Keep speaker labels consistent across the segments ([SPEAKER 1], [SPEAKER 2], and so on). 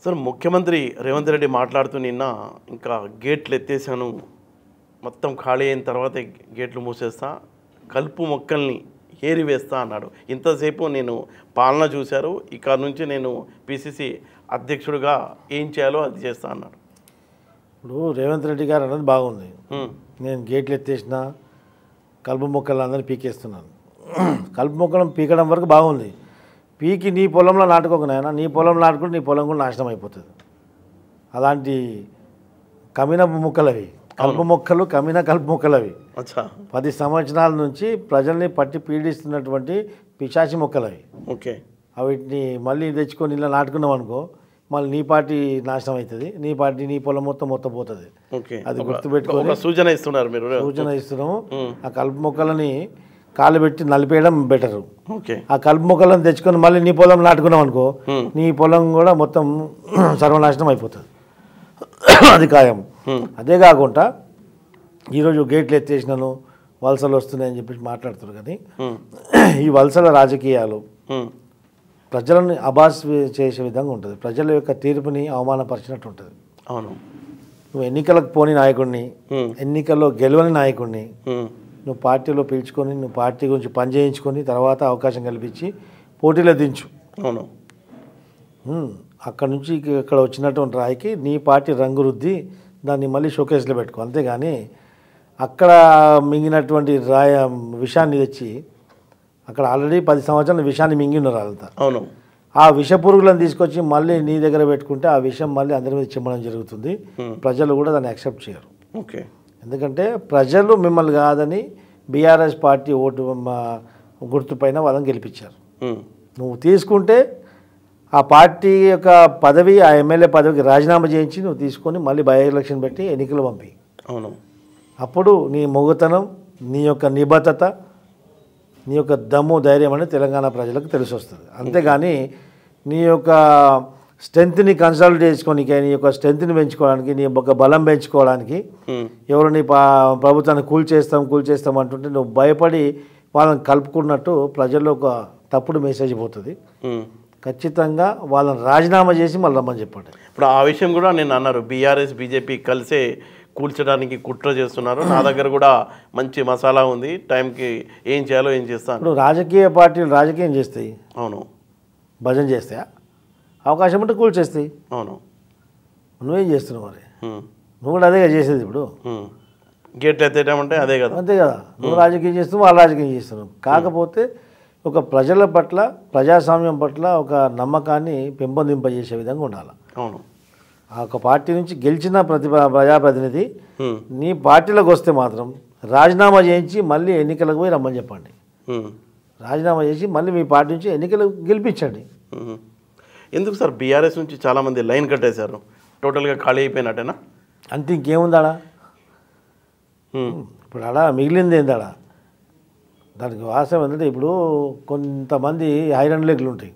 [SPEAKER 1] Sir ముఖ్యమంత్రి రేవంత్ రెడ్డి మాట్లాడుతూ నిన్న ఇంకా గేట్లు ఎత్తేసాను, మొత్తం ఖాళీ అయిన తర్వాత గేట్లు మూసేస్తా, కలుపు మొక్కల్ని ఏరివేస్తా అన్నాడు. ఇంతసేపు నేను పాలన చూశారు, ఇక్కడ నుంచి నేను పిసిసి అధ్యక్షుడిగా ఏం చేయాలో అది చేస్తా అన్నాడు.
[SPEAKER 2] ఇప్పుడు రేవంత్ రెడ్డి గారు అన్నది బాగుంది. నేను గేట్లు ఎత్తేసిన కలుపు మొక్కలు అందరినీ పీకేస్తున్నాను. కలుపు మొక్కలను పీకడం వరకు బాగుంది. పీకి నీ పొలంలో నాటుకోక నాయన, నీ పొలం నాటుకుంటే నీ పొలం కూడా నాశనం అయిపోతుంది. అలాంటి కమిన మొక్కలు అవి, కలుపు మొక్కలు, కలుపు మొక్కలు అవి. 10 సంవత్సరాల నుంచి ప్రజల్ని పట్టి పీడిస్తున్నటువంటి పిశాచి మొక్కలు అవి.
[SPEAKER 1] ఓకే,
[SPEAKER 2] వీటిని మళ్ళీ తెచ్చుకొని ఇలా నాటుకున్నాం అనుకో, మళ్ళీ నీ పార్టీ నాశనం అవుతుంది, నీ పొలం మొత్తం పోతుంది. అది గుర్తుపెట్టుకొని
[SPEAKER 1] సూచన ఇస్తున్నారు మీరు.
[SPEAKER 2] సూచన ఇస్తున్నాము. ఆ కలుపు మొక్కలని కాలు పెట్టి నలిపేయడం బెటరు. ఆ కలుపు మొక్కలను తెచ్చుకొని మళ్ళీ నీ పొలం నాటుకున్నాం అనుకో, నీ పొలం కూడా మొత్తం సర్వనాశనం అయిపోతుంది. అది ఖాయం. అదే కాకుండా ఈరోజు గేట్లు ఎత్తేసినాను, వలసలు వస్తున్నాయని చెప్పేసి మాట్లాడుతున్నారు. కానీ ఈ వలసల రాజకీయాలు ప్రజలను అబాస్ చేసే విధంగా ఉంటుంది. ప్రజల యొక్క తీర్పుని అవమానపరిచినట్టు ఉంటుంది.
[SPEAKER 1] అవును,
[SPEAKER 2] నువ్వు ఎన్నికలకు పోని నాయకుడిని, ఎన్నికల్లో గెలవని నాయకుడిని నువ్వు పార్టీలో పిలుచుకొని, నువ్వు పార్టీ గురించి పనిచేయించుకొని తర్వాత అవకాశం కల్పించి పోటీలో దించు.
[SPEAKER 1] అవును,
[SPEAKER 2] అక్కడ నుంచి ఇక్కడ వచ్చినటువంటి రాయికి నీ పార్టీ రంగు రుద్ది దాన్ని మళ్ళీ షోకేస్లో పెట్టుకో. అంతేగాని అక్కడ మింగినటువంటి విషయాన్ని తెచ్చి, అక్కడ ఆల్రెడీ 10 సంవత్సరాల విషయాన్ని మింగి ఉన్నారు వాళ్ళంతా.
[SPEAKER 1] అవును,
[SPEAKER 2] ఆ విష పురుగులను తీసుకొచ్చి మళ్ళీ నీ దగ్గర పెట్టుకుంటే ఆ విషయం మళ్ళీ అందరి మీద చిమ్మడం జరుగుతుంది. ప్రజలు కూడా దాన్ని యాక్సెప్ట్ చేయరు.
[SPEAKER 1] ఓకే,
[SPEAKER 2] ఎందుకంటే ప్రజలు మిమ్మల్ని కాదని బీఆర్ఎస్ పార్టీ ఓటు గుర్తుపైన వాళ్ళని గెలిపించారు. నువ్వు తీసుకుంటే ఆ పార్టీ యొక్క పదవి, ఆ ఎమ్మెల్యే పదవికి రాజీనామా చేయించి నువ్వు తీసుకొని మళ్ళీ బై ఎలక్షన్ పెట్టి ఎన్నికలు పంపి.
[SPEAKER 1] అవును,
[SPEAKER 2] అప్పుడు నీ మొగతనం, నీ యొక్క నిబద్ధత, నీ యొక్క దమ్ము, ధైర్యం అనేది తెలంగాణ ప్రజలకు తెలిసి వస్తుంది. అంతేగాని నీ యొక్క స్ట్రెంత్ని కన్సల్ట్ చేసుకోనికి, నీ యొక్క స్ట్రెంత్ని పెంచుకోవడానికి, నీ యొక్క బలం పెంచుకోవడానికి ఎవరు నీ ప్రభుత్వాన్ని కూల్చేస్తాం అంటుంటే నువ్వు భయపడి వాళ్ళని కలుపుకున్నట్టు ప్రజల్లో ఒక తప్పుడు మెసేజ్ పోతుంది. ఖచ్చితంగా వాళ్ళని రాజీనామా చేసి మళ్ళీ రమ్మని చెప్పండి.
[SPEAKER 1] ఇప్పుడు ఆ విషయం కూడా నేను అన్నారు, బీఆర్ఎస్ బీజేపీ కలిసే కూల్చడానికి కుట్ర చేస్తున్నారు, నా దగ్గర కూడా మంచి మసాలా ఉంది, టైంకి ఏం చేయాలో ఏం చేస్తాను.
[SPEAKER 2] ఇప్పుడు రాజకీయ పార్టీలు రాజకీయం చేస్తాయి.
[SPEAKER 1] అవును,
[SPEAKER 2] భజన చేస్తాయా? అవకాశం ఉంటే కూల్చేస్తాయి.
[SPEAKER 1] అవును,
[SPEAKER 2] నువ్వేం చేస్తున్నావు మరి? నువ్వు కూడా అదే చేసేది. ఇప్పుడు
[SPEAKER 1] గేట్లు ఎత్తేయమంటే అదే కదా.
[SPEAKER 2] అంతే కదా, నువ్వు రాజకీయం చేస్తున్నావు, వాళ్ళు రాజకీయం చేస్తున్నావు. కాకపోతే ఒక ప్రజల పట్ల, ప్రజాస్వామ్యం పట్ల ఒక నమ్మకాన్ని పెంపొందింపజేసే విధంగా ఉండాలి.
[SPEAKER 1] అవును,
[SPEAKER 2] ఆ ఒక పార్టీ నుంచి గెలిచిన ప్రజాప్రతినిధి నీ పార్టీలోకి వస్తే మాత్రం రాజీనామా చేయించి మళ్ళీ ఎన్నికలకు పోయి రమ్మని చెప్పండి. రాజీనామా చేసి మళ్ళీ మీ పార్టీ నుంచి ఎన్నికలు గెలిపించండి.
[SPEAKER 1] ఎందుకు సార్ బీఆర్ఎస్ నుంచి చాలామంది లైన్ కట్టేశారు, టోటల్గా ఖాళీ అయిపోయినట్టేనా?
[SPEAKER 2] అంతే, ఇంకేముందాడా? ఇప్పుడు ఆడ మిగిలింది ఏందాడా? దానికి వాస్తవం ఏంటంటే ఇప్పుడు కొంతమంది ఐరన్ లెగ్లు ఉంటాయి.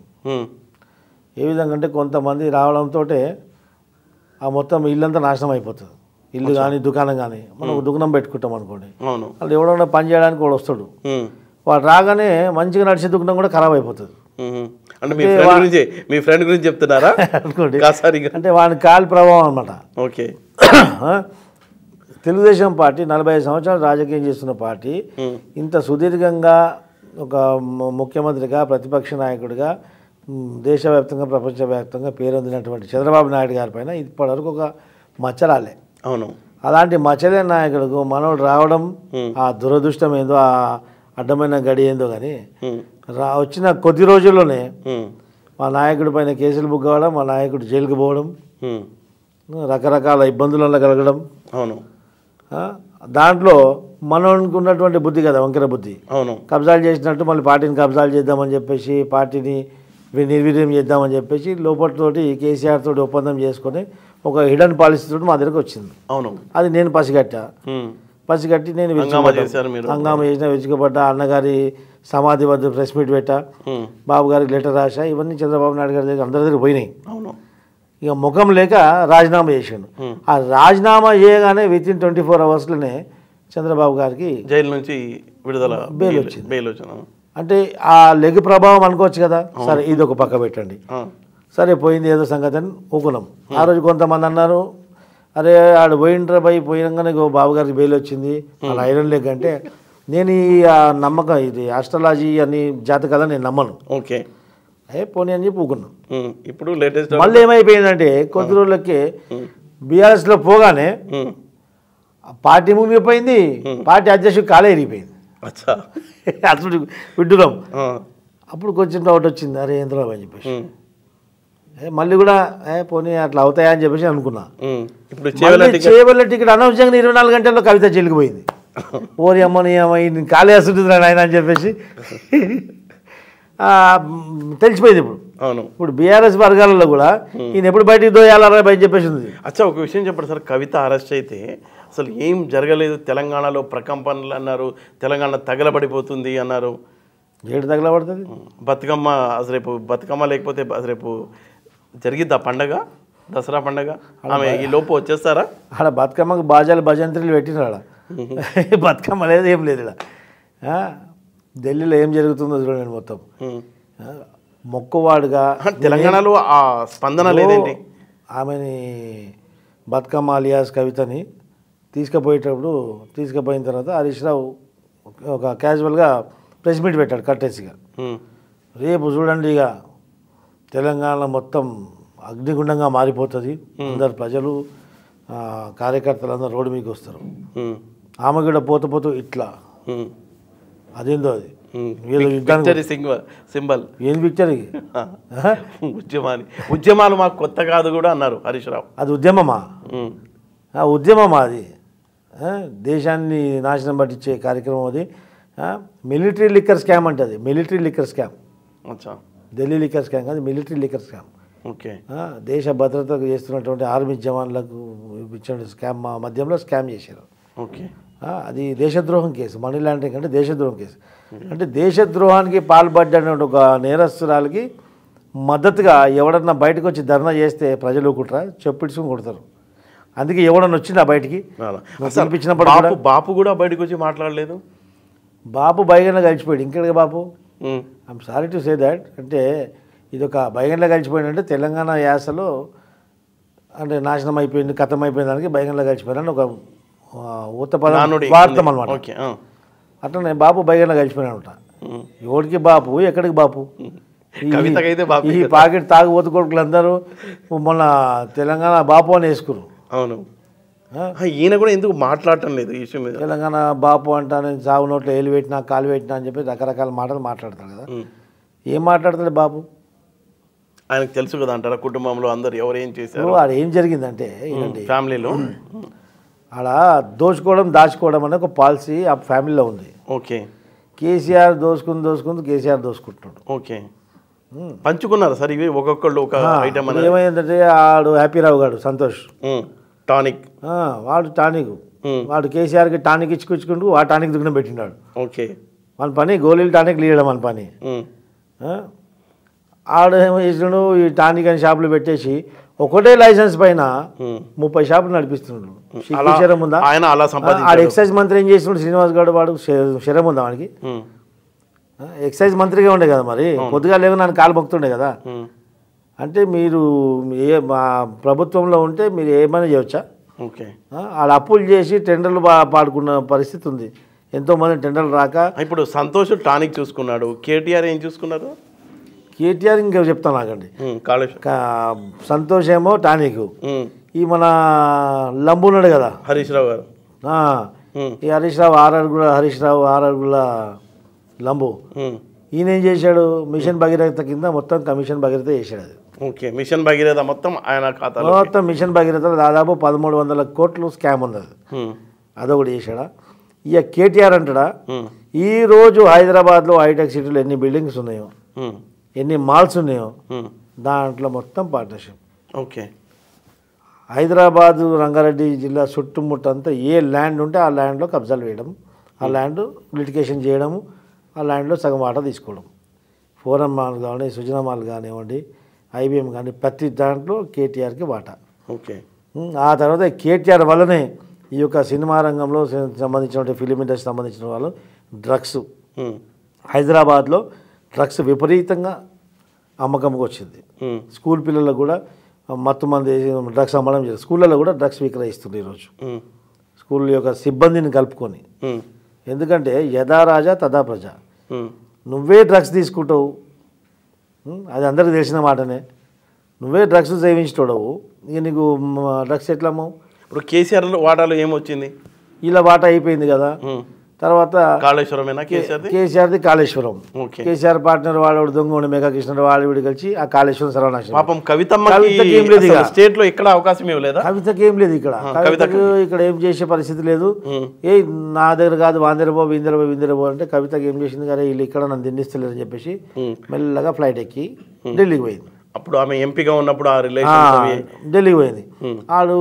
[SPEAKER 2] ఏ విధంగా అంటే కొంతమంది రావడంతో ఆ మొత్తం ఇల్లంతా నాశనం అయిపోతుంది. ఇల్లు కానీ దుకాణం కానీ, మనం దుకాణం పెట్టుకుంటాం అనుకోండి, వాళ్ళు ఎవడన్నా పని చేయడానికి వాడు వస్తాడు, వాడు రాగానే మంచిగా నడిచే దుకాణం కూడా ఖరాబ్ అయిపోతుంది.
[SPEAKER 1] అంటే మీ ఫ్రెండ్ గురించి చెప్తున్నారా అనుకోండి.
[SPEAKER 2] అంటే వాడి కాలి ప్రభావం అనమాట.
[SPEAKER 1] ఓకే,
[SPEAKER 2] తెలుగుదేశం పార్టీ 45 సంవత్సరాలు రాజకీయం చేస్తున్న పార్టీ ఇంత సుదీర్ఘంగా ఒక ముఖ్యమంత్రిగా, ప్రతిపక్ష నాయకుడిగా దేశవ్యాప్తంగా, ప్రపంచవ్యాప్తంగా పేరొందినటువంటి చంద్రబాబు నాయుడు గారి పైన ఇప్పటివరకు ఒక మచ్చరాలే.
[SPEAKER 1] అవును,
[SPEAKER 2] అలాంటి మచ్చలే నాయకుడికి మనోడు రావడం, ఆ దురదృష్టం ఏందో, ఆ అడ్డమైన గడి ఏందో కానీ వచ్చిన కొద్ది రోజుల్లోనే మా నాయకుడి పైన కేసులు బుక్ కావడం, మా నాయకుడు జైలుకి పోవడం, రకరకాల ఇబ్బందులలో కలగడం.
[SPEAKER 1] అవును,
[SPEAKER 2] దాంట్లో మనోనికి ఉన్నటువంటి బుద్ధి కదా, వంకర బుద్ధి.
[SPEAKER 1] అవును,
[SPEAKER 2] కబ్జాలు చేసినట్టు మళ్ళీ పార్టీని కబ్జాలు చేద్దామని చెప్పేసి, పార్టీని నిర్వీర్యం చేద్దామని చెప్పేసి లోపలతోటి కేసీఆర్ తోటి ఒప్పందం చేసుకొని ఒక హిడెన్ పాలసీ తోటి మా దగ్గరకు వచ్చింది.
[SPEAKER 1] అవును,
[SPEAKER 2] అది నేను పసిగట్టి నేను హంగామా చేసిన, వెచ్చుకబడ్డా, అన్నగారి సమాధి వద్ద ప్రెస్ మీట్ పెట్టా, బాబు గారికి లెటర్ రాశా. ఇవన్నీ చంద్రబాబు నాయుడు గారి దగ్గర అందరి దగ్గర పోయినాయి.
[SPEAKER 1] అవును,
[SPEAKER 2] ఇక ముఖం లేక రాజీనామా చేసాడు. ఆ రాజీనామా చేయగానే వితిన్ 24 అవర్స్లోనే చంద్రబాబు గారికి
[SPEAKER 1] జైలు నుంచి విడుదల, బెయిల్ వచ్చింది.
[SPEAKER 2] అంటే ఆ లెగ్ ప్రభావం అనుకోవచ్చు కదా. సరే, ఇది ఒక పక్క పెట్టండి. సరే పోయింది ఏదో సంగతి అని ఊకున్నాం. ఆ రోజు కొంతమంది అన్నారు, అరే ఆడు పోయిండ్రా పోయి పోయినాగానే బాబు గారికి బెయిల్ వచ్చింది అలా ఐరన్ లెగ్ అంటే, నేను ఈ నమ్మకం ఇది ఆస్ట్రాలజీ అని జాతకాలని నేను నమ్మను.
[SPEAKER 1] ఓకే
[SPEAKER 2] పోనీ అని చెప్పి ఊకున్నాం.
[SPEAKER 1] ఇప్పుడు లేటెస్ట్
[SPEAKER 2] మళ్ళీ ఏమైపోయిందంటే కొద్ది రోజులకి బీఆర్ఎస్లో పోగానే పార్టీ మునిగిపోయింది, పార్టీ అధ్యక్షుడు కాలే ఎరిగిపోయింది. అసలు విడ్డురాం. అప్పుడు కొంచెం డౌట్ వచ్చింది, అరే ఏంద్రా అని చెప్పేసి మళ్ళీ కూడా పోనీ అట్లా అవుతాయా అని చెప్పేసి అనుకున్నా.
[SPEAKER 1] ఇప్పుడు
[SPEAKER 2] చేవెళ్ళ టికెట్ అనవసరంగా 24 గంటల్లో కవిత చెల్లిపోయింది. ఓరి అమ్మని అమ్మాయి కాలే వస్తుంటుంది ఆయన అని చెప్పేసి తెలిసిపోయింది. ఇప్పుడు బీఆర్ఎస్ వర్గాలలో కూడా ఈయన ఎప్పుడు బయటికి దోయాలరా బయట చెప్పేసి ఉంది.
[SPEAKER 1] అచ్చా ఒక విషయం చెప్పండి సార్, కవిత అరెస్ట్ అయితే అసలు ఏం జరగలేదు, తెలంగాణలో ప్రకంపనలు అన్నారు, తెలంగాణ తగలబడిపోతుంది అన్నారు.
[SPEAKER 2] ఏడు తగలబడుతుంది
[SPEAKER 1] బతుకమ్మ, అసలు రేపు బతుకమ్మ లేకపోతే అసలు రేపు జరిగిద్ది ఆ పండగ, దసరా పండగ, ఆమె ఈ లోపు వచ్చేస్తారా?
[SPEAKER 2] ఆడ బతుకమ్మకు బాజాలు భజంత్రులు పెట్టినాడు, బతుకమ్మ లేదు ఏం లేదు. ఇక్కడ ఢిల్లీలో ఏం జరుగుతుందో చూడండి. మొత్తం మొక్కువాడుగా
[SPEAKER 1] తెలంగాణలో ఆ స్పందన లేదేంటి?
[SPEAKER 2] ఆమెని బతుకమ్మ అలియాస్ కవితని తీసుకుపోయిన తర్వాత హరీష్ రావు ఒక క్యాజువల్గా ప్రెస్ మీట్ పెట్టాడు కట్టేసిగా. రేపు చూడండి ఇక తెలంగాణ మొత్తం అగ్నిగుండంగా మారిపోతుంది, అందరు ప్రజలు కార్యకర్తలు అందరూ రోడ్డు మీకు వస్తారు. ఆమె కూడా పోతూ ఇట్లా అదేందో అది
[SPEAKER 1] సింబల్
[SPEAKER 2] ఏం పిక్చర్
[SPEAKER 1] ఉద్యమాలు మాకు కొత్త కాదు కూడా అన్నారు హరీష్ రావు.
[SPEAKER 2] అది ఉద్యమమా అది దేశాన్ని నాశనం పట్టించే కార్యక్రమం అది. మిలిటరీ లిక్కర్ స్కామ్ అంటే అది military liquor scam. Delhi liquor scam కాదు, మిలిటరీ లిక్కర్ స్కామ్.
[SPEAKER 1] ఓకే
[SPEAKER 2] దేశ భద్రతకు చేస్తున్నటువంటి ఆర్మీ జవాన్లకు ఇచ్చిన స్కామ్ మధ్యంలో స్కామ్ చేశారు.
[SPEAKER 1] ఓకే
[SPEAKER 2] అది దేశద్రోహం కేసు, మనీ లాండరింగ్ అంటే దేశద్రోహం కేసు. అంటే దేశద్రోహానికి పాల్పడ్డ ఒక నేరస్తురాలకి మద్దతుగా ఎవడన్నా బయటకు వచ్చి ధర్నా చేస్తే ప్రజలు ఊకుంటారా? చెప్పిడ్చుకుని కొడతారు. అందుకే ఎవడన్నా వచ్చిందా బయటికి
[SPEAKER 1] పిలిపించినప్పుడు బాపు కూడా బయటకు వచ్చి మాట్లాడలేదు.
[SPEAKER 2] బాపు బైగన్లో కలిసిపోయాడు. ఇంకెక్కడ Bapu? I'm sorry to say that. అంటే ఇది ఒక బైగన్లో కలిసిపోయిందంటే తెలంగాణ యాసలో అంటే నాశనం అయిపోయింది, కథం అయిపోయిన దానికి బైగన్లో కలిసిపోయారని ఒక వార్తం అనమాట. అట్లనే బాపు బైగన్లో కలిసిపోయినా ఉంటా. ఎవడికి బాపు, ఎక్కడికి బాపు? ఈ పాకెట్ తాగుబోతు కొడుకులు అందరూ మొన్న తెలంగాణ బాపు అని వేసుకురు.
[SPEAKER 1] అవును, ఈయన కూడా ఎందుకు మాట్లాడటం లేదు ఈ విషయం మీద?
[SPEAKER 2] తెలంగాణ బాపు అంటా, నేను సాగు నోట్లో ఏలు పెట్టినా కాలు పెట్టినా అని చెప్పి రకరకాల మాటలు మాట్లాడతాడు కదా. ఏం మాట్లాడతాడు బాపు?
[SPEAKER 1] ఆయనకు తెలుసు కదా అంటారా కుటుంబంలో అందరు ఎవరు ఏం చేశారు,
[SPEAKER 2] ఆడ ఏం జరిగిందంటే
[SPEAKER 1] ఫ్యామిలీలో
[SPEAKER 2] ఆడ దోచుకోవడం దాచుకోవడం అనే ఒక పాలసీ ఆ ఫ్యామిలీలో ఉంది.
[SPEAKER 1] ఓకే,
[SPEAKER 2] కేసీఆర్ దోసుకుంటూ కేసీఆర్ దోసుకుంటున్నాడు.
[SPEAKER 1] ఓకే, పంచుకున్నారు సార్ ఇవి ఒక్కొక్కళ్ళు ఒక ఐటమ్.
[SPEAKER 2] ఏమైందంటే ఆడు హ్యాపీరావు గారు సంతోష్
[SPEAKER 1] టానిక్,
[SPEAKER 2] వాడు టానిక్, వాడు కేసీఆర్కి టానిక్ ఇచ్చుకుంటూ ఆ టానిక్ దుగ్నం పెట్టినాడు.
[SPEAKER 1] ఓకే,
[SPEAKER 2] మన పని గోళీలు టానిక్ లీయడం మన పని. ఆడు ఏమో చేసినాడు, ఈ టానిక్ అని షాపులు పెట్టేసి ఒకటే లైసెన్స్ పైన 30 షాపులు నడిపిస్తున్నాడు. శరం ఉందా? ఆడు ఎక్సైజ్ మంత్రి ఏం చేస్తున్నాడు శ్రీనివాస్ గౌడ్, వాడు శరం ఉందా వాడికి? ఎక్సైజ్ మంత్రిగా ఉండే కదా, మరి పొద్దుగా లేవు నన్ను కాలు మొక్కుతుండే కదా. అంటే మీరు మా ప్రభుత్వంలో ఉంటే మీరు ఏమైనా చేయవచ్చా?
[SPEAKER 1] ఓకే,
[SPEAKER 2] ఆడ అప్పులు చేసి టెండర్లు పాడుకున్న పరిస్థితి ఉంది. ఎంతోమంది టెండర్లు రాక.
[SPEAKER 1] ఇప్పుడు సంతోష్ టానిక్ చూసుకున్నాడు, కేటీఆర్ ఏం చూసుకున్నారు?
[SPEAKER 2] కేటీఆర్ ఇంకా చెప్తాను నాకండి. సంతోష్ ఏమో టానిక్, ఈ మన లంబు ఉన్నాడు కదా
[SPEAKER 1] హరీష్ రావు గారు,
[SPEAKER 2] ఈ హరీష్ రావు ఆరు అడుగుల లంబు, ఈయన ఏం చేశాడు? మిషన్ భగీరథ కింద మొత్తం కమిషన్ భగీరథ చేశాడు అది.
[SPEAKER 1] ఓకే, మిషన్ భగీరథ మొత్తం ఆయన ఖాతా,
[SPEAKER 2] మొత్తం మిషన్ భగీరథలో దాదాపు 1300 కోట్లు స్కామ్ ఉంది అది. అదొకటి చేశాడా? ఇక కేటీఆర్ అంటాడా, ఈరోజు హైదరాబాద్లో హైటెక్ సిటీలో ఎన్ని బిల్డింగ్స్ ఉన్నాయో, ఎన్ని మాల్స్ ఉన్నాయో దాంట్లో మొత్తం పార్ట్నర్షిప్.
[SPEAKER 1] ఓకే,
[SPEAKER 2] హైదరాబాదు రంగారెడ్డి జిల్లా చుట్టుముట్టంతా ఏ ల్యాండ్ ఉంటే ఆ ల్యాండ్లో కబ్జాలు వేయడం, ఆ ల్యాండ్ లిటికేషన్ చేయడము, ఆ ల్యాండ్లో సగం వాటా తీసుకోవడం. ఫోరం మాల్ కానీ సుజనా మాల్ కానివ్వండి, ఐబిఎం కానీ ప్రతి దాంట్లో కేటీఆర్కి వాటా.
[SPEAKER 1] ఓకే,
[SPEAKER 2] ఆ తర్వాత కేటీఆర్ వల్లనే ఈ యొక్క సినిమా రంగంలో సంబంధించిన ఫిలిం ఇండస్ట్రీ సంబంధించిన వాళ్ళు డ్రగ్స్, హైదరాబాద్లో డ్రగ్స్ విపరీతంగా అమ్మకంకి వచ్చింది. స్కూల్ పిల్లలకు కూడా మత్తు మంది డ్రగ్స్ అమ్మడం జరిగింది. స్కూళ్ళలో కూడా డ్రగ్స్ విక్రయిస్తుంది ఈరోజు స్కూల్ యొక్క సిబ్బందిని కలుపుకొని. ఎందుకంటే యథా రాజా తదా ప్రజ. నువ్వే డ్రగ్స్ తీసుకుంటావు, అది అందరికీ తెలిసిన మాటనే. నువ్వే డ్రగ్స్ సేవించుతావు, ఇక నీకు డ్రగ్స్ ఎట్లా అమ్మవు?
[SPEAKER 1] ఇప్పుడు కేసీఆర్ వాటాలో ఏమొచ్చింది?
[SPEAKER 2] ఇలా వాటా అయిపోయింది కదా. తర్వాత
[SPEAKER 1] కాళేశ్వరమేనా
[SPEAKER 2] కేసీఆర్ది కాళేశ్వరం. కేసీఆర్ పార్ట్నర్ వాడు దొంగ మెగా కృష్ణ వాడు కలిసి ఆ కాళేశ్వరం సర్వనాశనం.
[SPEAKER 1] పాపం కవితకి ఏం లేదు, స్టేట్ లో ఎక్కడ అవకాశం ఏం లేదా?
[SPEAKER 2] కవితకి ఏం లేదు ఇక్కడ ఏం చేసే పరిస్థితి లేదు. ఏ నా దగ్గర కాదు వాందరబో విందరబో అంటే కవితకి ఏం చేసింది కదా, వీళ్ళు ఇక్కడ నన్ను దిండిస్తలేరు అని చెప్పేసి మెల్లగా ఫ్లైట్ ఎక్కి ఢిల్లీకి పోయింది.
[SPEAKER 1] అప్పుడు ఆమె ఎంపీగా ఉన్నప్పుడు ఆ రిలేషన్
[SPEAKER 2] ఢిల్లీకి పోయింది. వాడు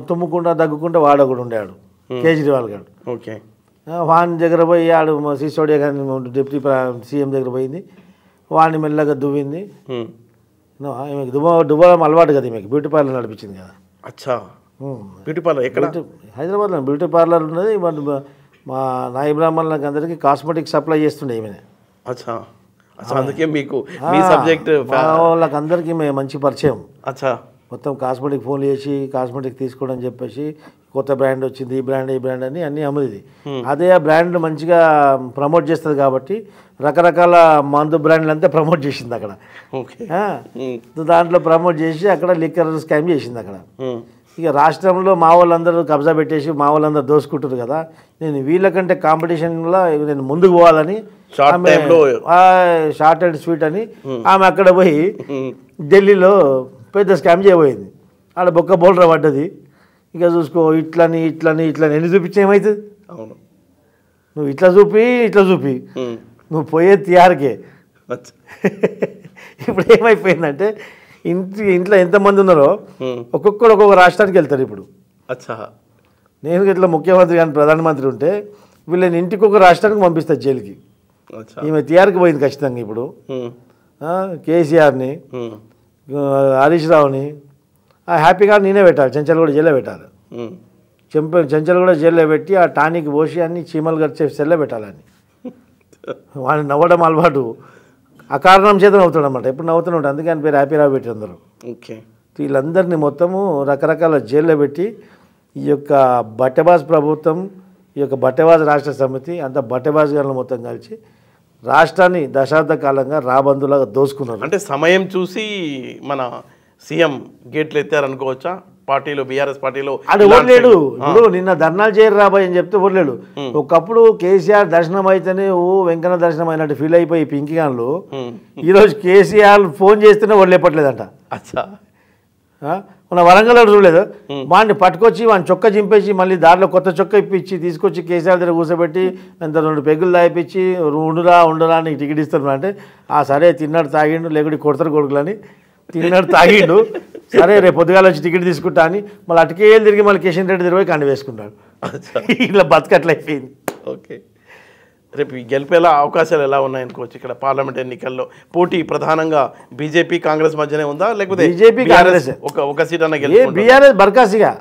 [SPEAKER 2] తుమ్ముకుంటా దగ్గుకుంటా వాడు కూడా ఉండేవాడు కేజ్రీవాల్ గారు.
[SPEAKER 1] ఓకే,
[SPEAKER 2] వాని దగ్గర పోయి ఆడు సిసోడియా కానీ డిప్యూటీ సీఎం దగ్గర పోయింది. వాడిని మెల్లగా దువ్వింది. ఈమెకి దువ్వడం అలవాటు కదా, ఈమెకి బ్యూటీ పార్లర్ నడిపించింది కదా.
[SPEAKER 1] అచ్చా, బ్యూటీ పార్లర్ ఎక్కడ?
[SPEAKER 2] హైదరాబాద్లో బ్యూటీ పార్లర్ ఉన్నది. మా నాయి బ్రాహ్మణులకు అందరికీ కాస్మెటిక్ సప్లై చేస్తుండే ఈమె.
[SPEAKER 1] అచ్చా, అందుకే మీకు మీ సబ్జెక్ట్
[SPEAKER 2] వాళ్ళకి అందరికీ మంచి పరిచయం.
[SPEAKER 1] అచ్చా,
[SPEAKER 2] మొత్తం కాస్మెటిక్ ఫోన్లు చేసి కాస్మెటిక్ తీసుకోవడం అని చెప్పేసి కొత్త బ్రాండ్ వచ్చింది, ఈ బ్రాండ్ అని అన్నీ అమ్ముది. అదే ఆ బ్రాండ్ మంచిగా ప్రమోట్ చేస్తుంది కాబట్టి రకరకాల మందు బ్రాండ్లు అంతా ప్రమోట్ చేసింది అక్కడ. దాంట్లో ప్రమోట్ చేసి అక్కడ లిక్కర్ స్కామ్ చేసింది అక్కడ. ఇక రాష్ట్రంలో మా వాళ్ళందరూ కబ్జా పెట్టేసి మా వాళ్ళందరూ దోసుకుంటారు కదా, నేను వీళ్ళకంటే కాంపిటీషన్లో నేను ముందుకు పోవాలని షార్ట్ అండ్ స్వీట్ అని ఆమె అక్కడ పోయి ఢిల్లీలో పెద్ద స్కామ్ చేయబోయింది. ఆడ బొక్క బోల్డర్ పడ్డది. ఇక చూసుకో, ఇట్లని ఎన్ని చూపించిన ఏమవుతుంది?
[SPEAKER 1] అవును,
[SPEAKER 2] నువ్వు ఇట్లా చూపి నువ్వు పోయే తియారకే. ఇప్పుడు ఏమైపోయిందంటే ఇంట్లో ఎంతమంది ఉన్నారో ఒక్కొక్కరు ఒక్కొక్క రాష్ట్రానికి వెళ్తారు. ఇప్పుడు నేను ఇట్లా ముఖ్యమంత్రి కానీ ప్రధానమంత్రి ఉంటే వీళ్ళని ఇంటికి ఒక రాష్ట్రానికి పంపిస్తారు జైలుకి. ఈమె తియారికి పోయింది ఖచ్చితంగా. ఇప్పుడు కేసీఆర్ని, హరీష్ రావుని హ్యాపీగా నేనే పెట్టాలి, చెంచల్ కూడా జైల్లో పెట్టాలి. చెంచల్ కూడా జైల్లో పెట్టి ఆ టానిక్ పోసి అన్ని చీమలు గడిచే సెల్లో పెట్టాలని. వాడిని నవ్వడం అలవాటు, అకారణం చేత నవ్వుతాడు అనమాట. ఎప్పుడు నవ్వుతూనే ఉంటాడు, అందుకే ఆయన పేరు హ్యాపీ రావు పెట్టి అందరూ. వీళ్ళందరినీ మొత్తము రకరకాల జైల్లో పెట్టి ఈ యొక్క బట్టెబాజ్ ప్రభుత్వం, ఈ యొక్క బట్టెబాజ్ రాష్ట్ర సమితి అంతా బట్టెబాజ్ గారిని మొత్తం కలిసి రాష్ట్రాన్ని దశాబ్ద కాలంగా రాబందులాగా దోసుకున్నారు.
[SPEAKER 1] అంటే సమయం చూసి మన సీఎం గేట్లు ఎత్తారనుకోవచ్చా? పార్టీలో బీఆర్ఎస్ పార్టీలో
[SPEAKER 2] అది ఓడలేడు. ఇప్పుడు నిన్న ధర్నాలు చేయరు రాబాయ్ అని చెప్తే ఓడలేడు. ఒకప్పుడు కేసీఆర్ దర్శనం అయితేనే వెంకన్న దర్శనం అయినట్టు ఫీల్ అయిపోయి పింకీ గాన్లు ఈరోజు కేసీఆర్ ఫోన్ చేస్తేనే ఓడలేపట్లేదంట. మన వరంగల్ చూడలేదు, వాడిని పట్టుకొచ్చి వాడిని చొక్క చింపేసి మళ్ళీ దారిలో కొత్త చొక్క ఇప్పించి తీసుకొచ్చి కేసీఆర్ దగ్గర కూర్చోబెట్టి అంత 2 పెగ్గులు తాగిపించి ఉండరా నీకు టికెట్ ఇస్తారు అంటే సరే తిన్నాడు తాగిండు, లేకుంటే కొడతారు కొడుకులని తిన్నాడు తాగిండు, సరే రేపు పొద్దుగాల వచ్చి టికెట్ తీసుకుంటా అని మళ్ళీ అటుకేళ్ళు తిరిగి మళ్ళీ కిషన్ రెడ్డి తిరిగి కండి వేసుకున్నాడు. ఇట్లా బతుకట్లా అయిపోయింది.
[SPEAKER 1] ఓకే, రేపు గెలిపేలా అవకాశాలు ఎలా ఉన్నాయనుకోవచ్చు? ఇక్కడ పార్లమెంట్ ఎన్నికల్లో పోటీ ప్రధానంగా బీజేపీ కాంగ్రెస్ మధ్యనే ఉందా, లేకపోతే
[SPEAKER 2] బీజేపీ కాంగ్రెస్
[SPEAKER 1] ఒక సీట్ అన్న గెలుపు?
[SPEAKER 2] బీఆర్ఎస్ బర్కాసిగా,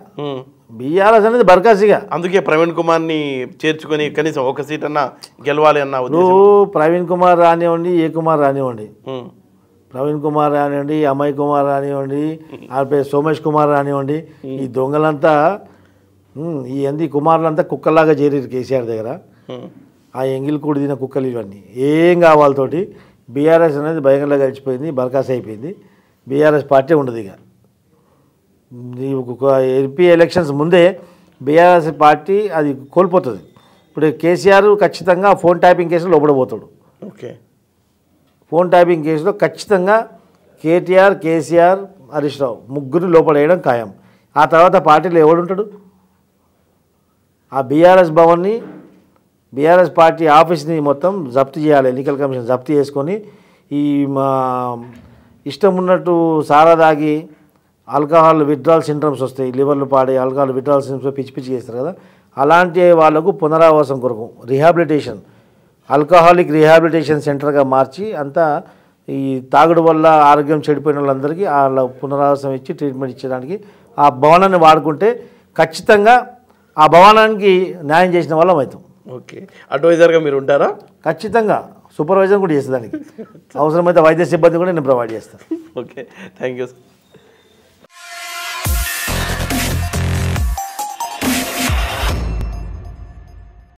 [SPEAKER 2] బీఆర్ఎస్ అనేది బర్కాసిగా.
[SPEAKER 1] అందుకే ప్రవీణ్ కుమార్ని చేర్చుకొని కనీసం ఒక సీట్ అన్న గెలవాలి అన్న ఉద్దేశం.
[SPEAKER 2] ప్రవీణ్ కుమార్ రానివ్వండి, ఏ కుమార్ రానివ్వండి, ప్రవీణ్ కుమార్ రానివ్వండి, అమ్మాయి కుమార్ రానివ్వండి, సోమేష్ కుమార్ రానివ్వండి, ఈ దొంగలంతా ఈ కుమారులంతా కుక్కల్లాగా చేరారు కేసీఆర్ దగ్గర. ఆ ఎంగిల్ కూడి తిన కుక్కలు ఇవన్నీ ఏం కావాలతోటి బీఆర్ఎస్ అనేది భయంగా గడిచిపోయింది, బర్కాస్ అయిపోయింది. బీఆర్ఎస్ పార్టీ ఉండదు. ఇక ఎంపీ ఎలక్షన్స్ ముందే బీఆర్ఎస్ పార్టీ అది కోల్పోతుంది. ఇప్పుడు కేసీఆర్ ఖచ్చితంగా ఫోన్ ట్యాపింగ్ కేసులో లోపడబోతాడు.
[SPEAKER 1] ఓకే,
[SPEAKER 2] ఫోన్ ట్యాపింగ్ కేసులో ఖచ్చితంగా కేటీఆర్, కేసీఆర్, హరీష్ రావు ముగ్గురు లోపడేయడం ఖాయం. ఆ తర్వాత పార్టీలో ఎవడుంటాడు? ఆ బీఆర్ఎస్ భవన్ని, బీఆర్ఎస్ పార్టీ ఆఫీస్ని మొత్తం జప్తు చేయాలి. ఎన్నికల కమిషన్ జప్తు చేసుకొని ఈ మా ఇష్టం ఉన్నట్టు సారా దాగి ఆల్కహాల్ విత్డ్రాల్ సిండ్రమ్స్ వస్తాయి, లివర్లు పాడే ఆల్కహాల్ విత్డ్రాల్ సిండ్రమ్స్ పిచ్చి చేస్తారు కదా, అలాంటి వాళ్ళకు పునరావాసం కొరకు రిహాబిలిటేషన్, ఆల్కహాలిక్ రిహాబిలిటేషన్ సెంటర్గా మార్చి అంతా ఈ తాగుడు వల్ల ఆరోగ్యం చెడిపోయిన వాళ్ళందరికీ వాళ్ళ పునరావాసం ఇచ్చి ట్రీట్మెంట్ ఇచ్చడానికి ఆ భవనాన్ని వాడుకుంటే ఖచ్చితంగా ఆ భవనానికి న్యాయం చేసిన వాళ్ళం అవుతాం.
[SPEAKER 1] ఓకే, అడ్వైజర్గా మీరు ఉంటారా?
[SPEAKER 2] ఖచ్చితంగా సూపర్వైజర్ కూడా చేస్తాను దానికి అవసరమైతే వైద్య సిబ్బంది కూడా నేను ప్రొవైడ్ చేస్తాను
[SPEAKER 1] ఓకే థ్యాంక్ యూ